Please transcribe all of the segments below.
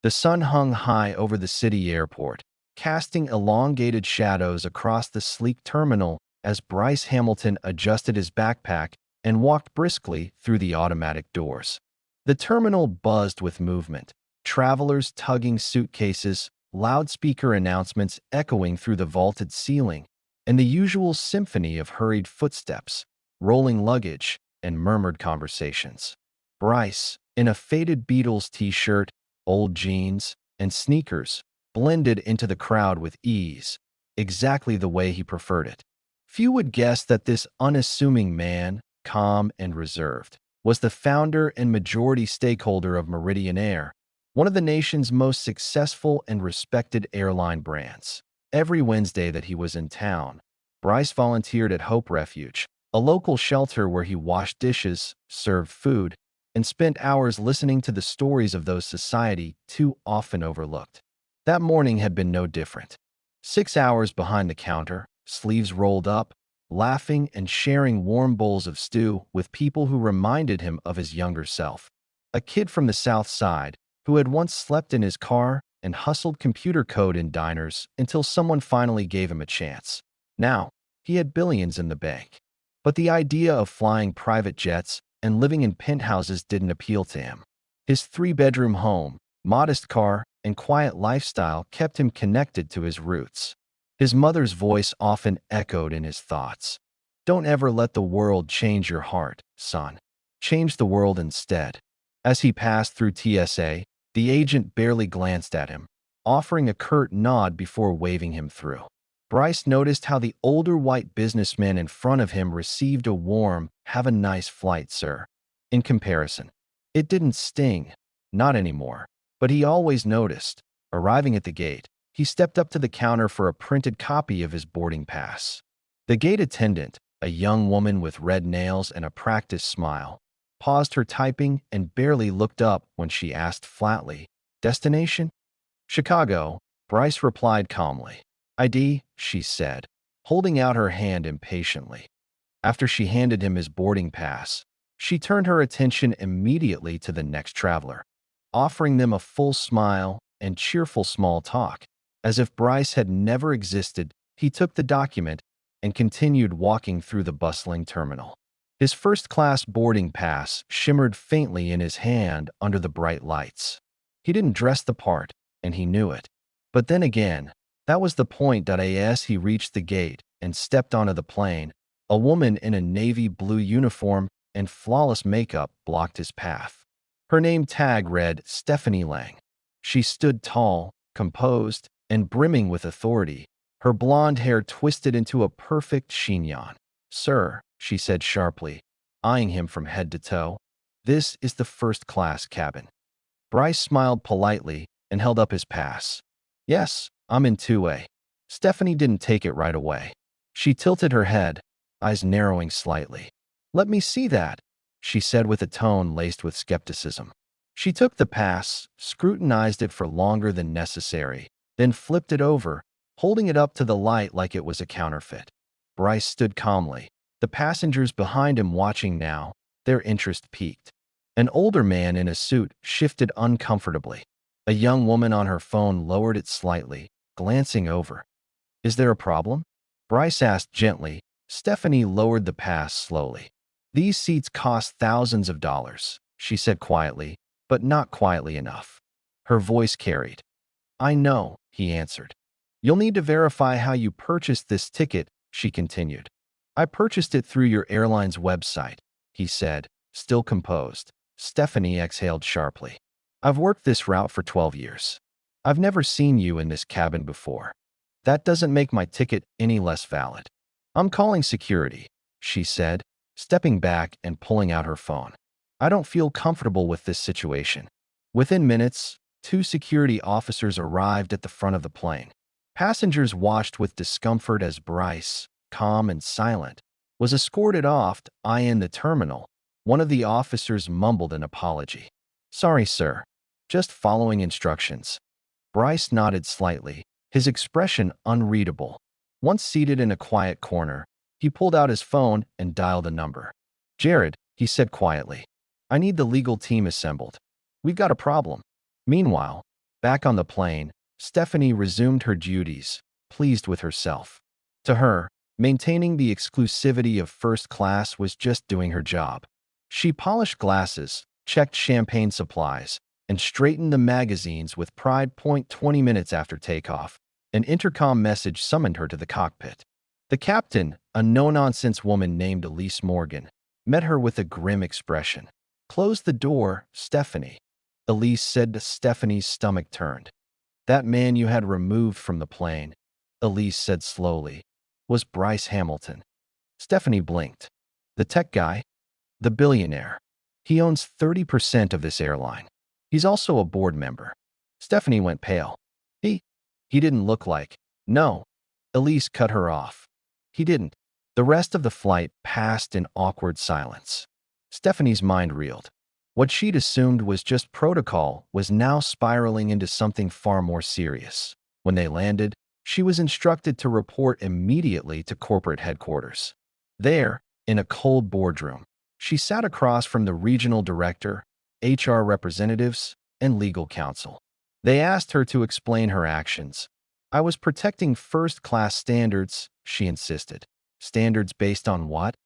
The sun hung high over the city airport, casting elongated shadows across the sleek terminal as Bryce Hamilton adjusted his backpack and walked briskly through the automatic doors. The terminal buzzed with movement, travelers tugging suitcases, loudspeaker announcements echoing through the vaulted ceiling, and the usual symphony of hurried footsteps, rolling luggage, and murmured conversations. Bryce, in a faded Beatles t-shirt, old jeans, and sneakers, blended into the crowd with ease, exactly the way he preferred it. Few would guess that this unassuming man, calm and reserved, was the founder and majority stakeholder of Billionaire, one of the nation's most successful and respected airline brands. Every Wednesday that he was in town, Bryce volunteered at Hope Refuge, a local shelter where he washed dishes, served food, and spent hours listening to the stories of those society too often overlooked. That morning had been no different. 6 hours behind the counter, sleeves rolled up, laughing and sharing warm bowls of stew with people who reminded him of his younger self. A kid from the South Side who had once slept in his car and hustled computer code in diners until someone finally gave him a chance. Now, he had billions in the bank. But the idea of flying private jets and living in penthouses didn't appeal to him. His 3-bedroom home, modest car, and quiet lifestyle kept him connected to his roots. His mother's voice often echoed in his thoughts. "Don't ever let the world change your heart, son. Change the world instead." As he passed through TSA, the agent barely glanced at him, offering a curt nod before waving him through. Bryce noticed how the older white businessman in front of him received a warm, "Have a nice flight, sir." In comparison, it didn't sting, not anymore, but he always noticed. Arriving at the gate, he stepped up to the counter for a printed copy of his boarding pass. The gate attendant, a young woman with red nails and a practiced smile, paused her typing and barely looked up when she asked flatly, "Destination?" "Chicago," Bryce replied calmly. "ID," she said, holding out her hand impatiently. After she handed him his boarding pass, she turned her attention immediately to the next traveler, offering them a full smile and cheerful small talk. As if Bryce had never existed, he took the document and continued walking through the bustling terminal. His first-class boarding pass shimmered faintly in his hand under the bright lights. He didn't dress the part, and he knew it. But then again, that was the point. As he reached the gate and stepped onto the plane, a woman in a navy blue uniform and flawless makeup blocked his path. Her name tag read Stephanie Lang. She stood tall, composed, and brimming with authority, her blonde hair twisted into a perfect chignon. "Sir," she said sharply, eyeing him from head to toe, "this is the first-class cabin." Bryce smiled politely and held up his pass. "Yes, I'm in 2A. Stephanie didn't take it right away. She tilted her head, eyes narrowing slightly. "Let me see that," she said with a tone laced with skepticism. She took the pass, scrutinized it for longer than necessary, then flipped it over, holding it up to the light like it was a counterfeit. Bryce stood calmly, the passengers behind him watching now, their interest piqued. An older man in a suit shifted uncomfortably. A young woman on her phone lowered it slightly, glancing over. "Is there a problem?" Bryce asked gently. Stephanie lowered the pass slowly. "These seats cost thousands of dollars," she said quietly, but not quietly enough. Her voice carried. "I know," he answered. "You'll need to verify how you purchased this ticket," she continued. "I purchased it through your airline's website," he said, still composed. Stephanie exhaled sharply. "I've worked this route for 12 years. I've never seen you in this cabin before. That doesn't make my ticket any less valid." "I'm calling security," she said, stepping back and pulling out her phone. "I don't feel comfortable with this situation." Within minutes, 2 security officers arrived at the front of the plane. Passengers watched with discomfort as Bryce, calm and silent, was escorted off. In the terminal, one of the officers mumbled an apology. "Sorry, sir. Just following instructions." Bryce nodded slightly, his expression unreadable. Once seated in a quiet corner, he pulled out his phone and dialed a number. "Jared," he said quietly, "I need the legal team assembled. We've got a problem." Meanwhile, Back on the plane, Stephanie resumed her duties, pleased with herself. To her, maintaining the exclusivity of first class was just doing her job. She polished glasses, checked champagne supplies, and straightened the magazines with pride. 20 minutes after takeoff, an intercom message summoned her to the cockpit. The captain, a no-nonsense woman named Elise Morgan, met her with a grim expression. "Close the door, Stephanie," Elise said. To Stephanie's stomach turned. "That man you had removed from the plane," Elise said slowly, "was Bryce Hamilton." Stephanie blinked. "The tech guy? The billionaire. He owns 30% of this airline. He's also a board member." Stephanie went pale. He didn't look like." "No." Elise cut her off. "He didn't." The rest of the flight passed in awkward silence. Stephanie's mind reeled. What she'd assumed was just protocol was now spiraling into something far more serious. When they landed, she was instructed to report immediately to corporate headquarters. There, in a cold boardroom, she sat across from the regional director, HR representatives, and legal counsel. They asked her to explain her actions. "I was protecting first-class standards," she insisted. "Standards based on what?"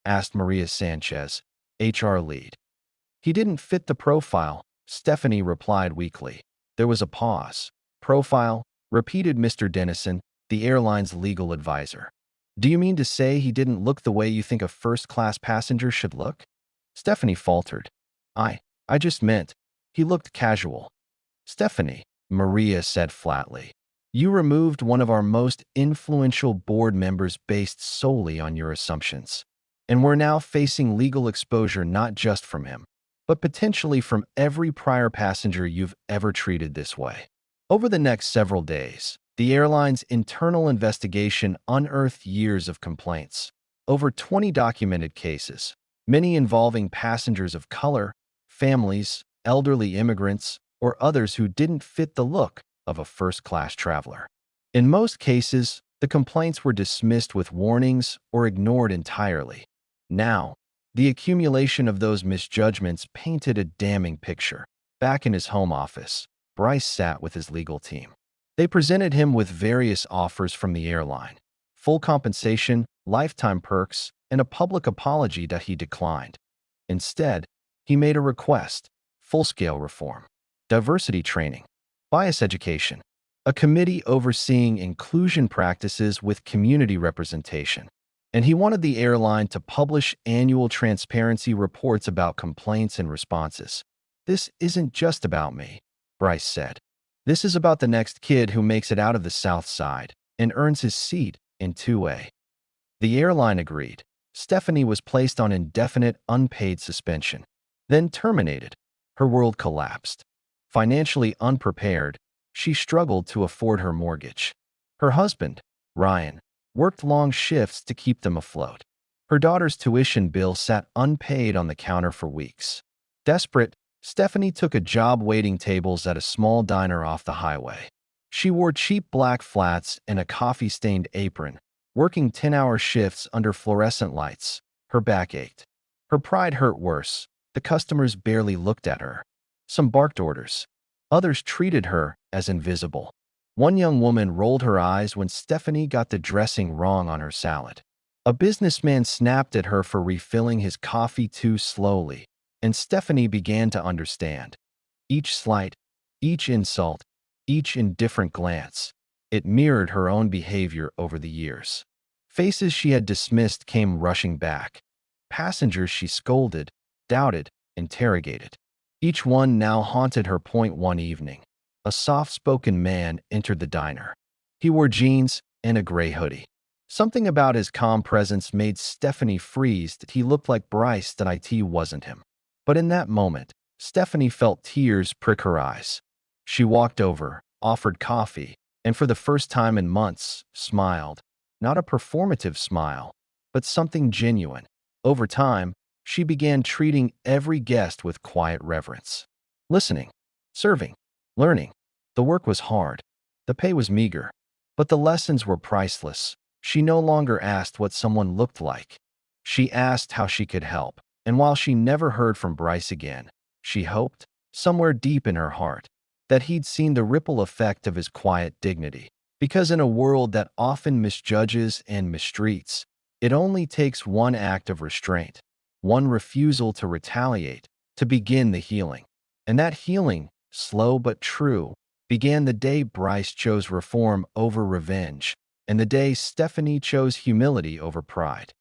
asked Maria Sanchez, HR lead. "He didn't fit the profile," Stephanie replied weakly. There was a pause. "Profile?" repeated Mr. Dennison, the airline's legal advisor. "Do you mean to say he didn't look the way you think a first-class passenger should look?" Stephanie faltered. I just meant, he looked casual." "Stephanie," Maria said flatly, "you removed one of our most influential board members based solely on your assumptions. And we're now facing legal exposure not just from him, but potentially from every prior passenger you've ever treated this way." Over the next several days, the airline's internal investigation unearthed years of complaints. Over 20 documented cases, many involving passengers of color, families, elderly immigrants, or others who didn't fit the look of a first-class traveler. In most cases, the complaints were dismissed with warnings or ignored entirely. Now, the accumulation of those misjudgments painted a damning picture. Back in his home office, Bryce sat with his legal team. They presented him with various offers from the airline: full compensation, lifetime perks, and a public apology that he declined. Instead, he made a request: full-scale reform, diversity training, bias education, a committee overseeing inclusion practices with community representation. And he wanted the airline to publish annual transparency reports about complaints and responses. "This isn't just about me," Bryce said. "This is about the next kid who makes it out of the South Side and earns his seat in 2A. The airline agreed. Stephanie was placed on indefinite, unpaid suspension, then terminated. Her world collapsed. Financially unprepared, she struggled to afford her mortgage. Her husband, Ryan, worked long shifts to keep them afloat. Her daughter's tuition bill sat unpaid on the counter for weeks. Desperate, Stephanie took a job waiting tables at a small diner off the highway. She wore cheap black flats and a coffee-stained apron, working 10-hour shifts under fluorescent lights. Her back ached. Her pride hurt worse. The customers barely looked at her. Some barked orders. Others treated her as invisible. One young woman rolled her eyes when Stephanie got the dressing wrong on her salad. A businessman snapped at her for refilling his coffee too slowly, and Stephanie began to understand. Each slight, each insult, each indifferent glance, it mirrored her own behavior over the years. Faces she had dismissed came rushing back. Passengers she scolded, doubted, interrogated. Each one now haunted her. One evening, a soft-spoken man entered the diner. He wore jeans and a gray hoodie. Something about his calm presence made Stephanie freeze. That he looked like Bryce, that it wasn't him. But in that moment, Stephanie felt tears prick her eyes. She walked over, offered coffee, and for the first time in months, smiled. Not a performative smile, but something genuine. Over time, she began treating every guest with quiet reverence. Listening, serving, learning. The work was hard. The pay was meager. But the lessons were priceless. She no longer asked what someone looked like. She asked how she could help. And while she never heard from Bryce again, she hoped, somewhere deep in her heart, that he'd seen the ripple effect of his quiet dignity. Because in a world that often misjudges and mistreats, it only takes one act of restraint, one refusal to retaliate, to begin the healing. And that healing, slow but true, began the day Bryce chose reform over revenge, and the day Stephanie chose humility over pride.